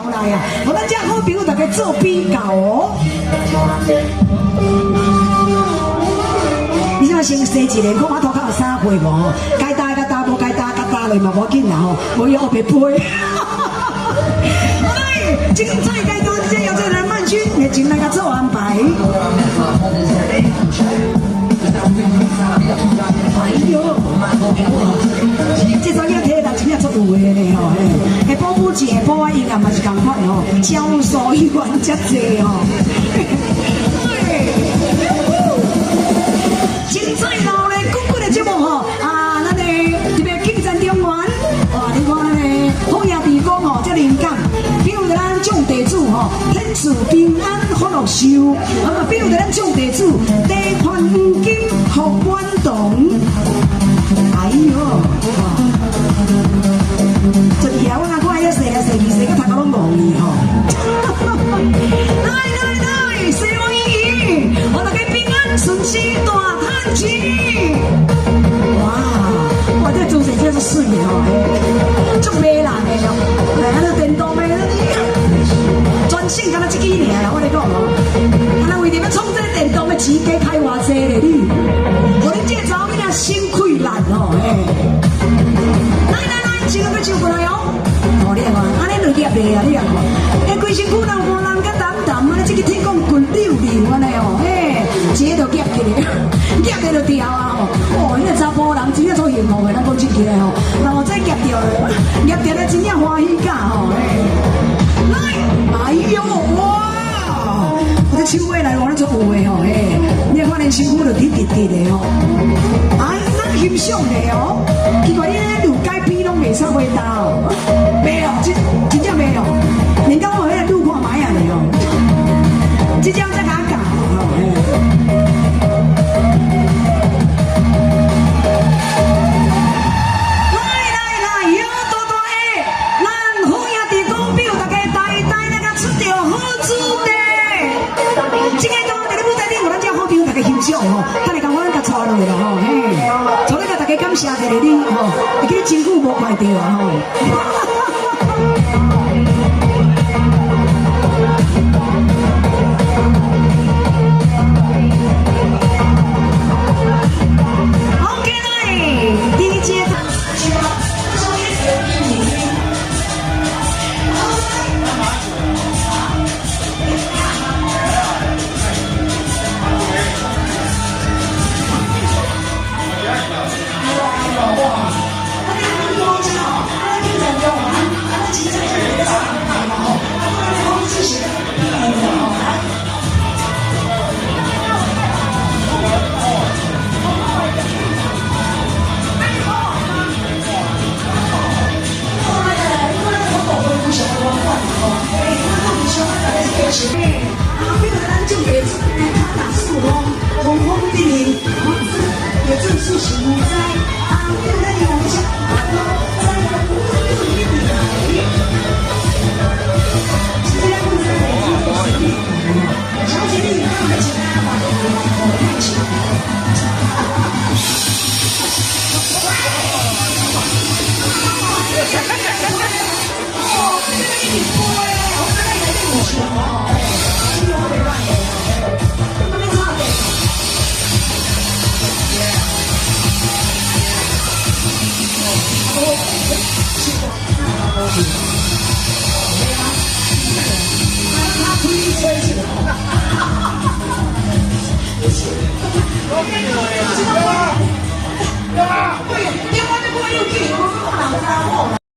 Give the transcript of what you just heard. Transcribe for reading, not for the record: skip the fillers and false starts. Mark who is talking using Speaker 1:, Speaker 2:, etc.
Speaker 1: 来啊！我咱遮好朋友大家做比较哦。你怎先生一个，看我头壳有啥岁无？该打该打，无该打该打咧嘛，无紧啦吼，无要别背。来，精彩该打，这要再来慢军，也请大家做安排。哎呦，这首歌听来真正足有诶咧吼，下晡舞节下晡音乐嘛是同款吼，销售员遮济吼。精彩闹咧，滚滚的节目吼，啊，咱诶特别竞争中原，哇，你看咱诶好兄弟讲吼，遮灵感，比如咱种地主吼，天赐平安福禄寿，啊，比如咱种地主地宽黄金福远动，哎呦，哇！就以后我看一射啊射二射，个头壳拢无去吼。来，四王爷爷，我大家平安顺心大赚钱。哇，这主持真是水吼，足迷人的咯。来，那电动的，专线敢若这几年啦，我跟你讲哦，咱为着要创这个电动的钱，加开偌济咧你，我恁这个查某囡仔心亏难哦，来，请个招过来哦。哦，你看，安尼就业咧啊，你看，迄规身躯人看人甲淡淡，安尼这个天公滚溜溜安尼哦，一个就业起来，业起就掉啊吼。哦，迄个查甫人真正做幸福的，咱讲真起来吼，然后再业掉了，业掉了真正欢喜甲吼。来，哎呦哇！我这手尾来往咧做有的吼，你看恁身躯就直直的吼，哎，咱欣赏的哦。奇怪，你那路街边拢袂啥味道，没有，真正没有。人家我迄个路看买啊的哦，这张在哪搞？来，有多多的，咱好兄弟讲表，大家代那个出着好主的。这个当在咧舞台顶，有咱遮好朋友大家欣赏吼，等下讲我咱甲带落去咯吼，从那个大家感谢一下你吼，会记真久无看到啊吼。OK 来，第一阶段。